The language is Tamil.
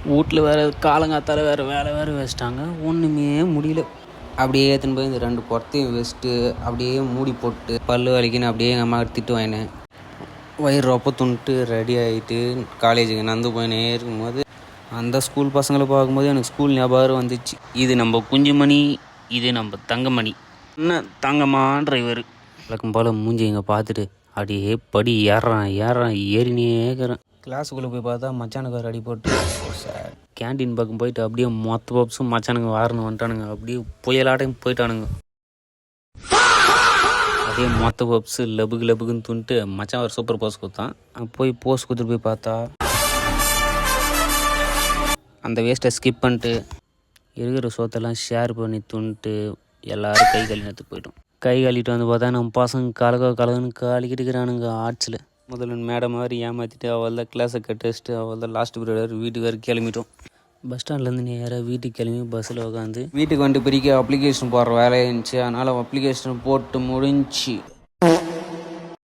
வீட்டில் வேறு காலங்காத்தால் வேலை வச்சிட்டாங்க. ஒன்றுமே முடியல. அப்படியே எடுத்துன்னு போய் இந்த 2 பொறத்தையும் வச்சுட்டு அப்படியே மூடி போட்டு பல்லு வலிக்குன்னு அப்படியே எங்கள் அம்மா திட்டு வாங்கினேன். வயிறு ரொப்ப துணிட்டு ரெடி ஆகிட்டு காலேஜுக்கு நடந்து போயினே இருக்கும்போது அந்த ஸ்கூல் பசங்களை பார்க்கும்போது எனக்கு ஸ்கூல் ஞாபகம் வந்துச்சு. இது நம்ம குஞ்சுமணி, இது நம்ம தங்கமணி. என்ன தங்கம்மா டிரைவர் வழக்கம் போல் மூஞ்சி இங்கே பார்த்துட்டு அப்படியே படி ஏறான் ஏறினே இருக்கிறேன். கிளாஸுக்குள்ளே போய் பார்த்தா மச்சானுக்கு அடி போட்டு சார் கேன்டீன் பக்கம் போயிட்டு அப்படியே மொத்த பப்ஸும் மச்சானுங்க வாரணும் வந்துட்டானுங்க. அப்படியே புயலாட்டையும் போயிட்டானுங்க. அப்படியே மொத்த பப்ஸு லபுக்குன்னு துணிட்டு மச்சான் ஒரு சூப்பர் போஸ் கொடுத்தான். போய் போஸ் கொடுத்துட்டு போய் பார்த்தா அந்த வேஸ்ட்டை ஸ்கிப் பண்ணிட்டு இருக்கிற சோத்தெல்லாம் ஷேர் பண்ணி துணிட்டு எல்லோரும் கை கழுவினத்துக்கு போயிட்டோம். கை கழுவிட்டு வந்து பார்த்தா நம்ம பசங்க கலகன்னு காலிக்கிட்டு இருக்கிறானுங்க. ஆர்ட்ஸில் முதல்ல மேடம் மாதிரி ஏமாற்றிட்டு அவள் தான் கிளாஸை கட் வச்சுட்டு அவள் தான் லாஸ்ட் பீரியட் வீட்டுக்கு வேறு கிளம்பிட்டோம். பஸ் ஸ்டாண்ட்லேருந்து நேராக வீட்டுக்கு கிளம்பி பஸ்ஸில் உட்காந்து வீட்டுக்கு வந்துட்டு பிரிக்க அப்ளிகேஷன் போடுற வேலையை இருந்துச்சு. அதனால் அப்ளிகேஷன் போட்டு முடிஞ்சு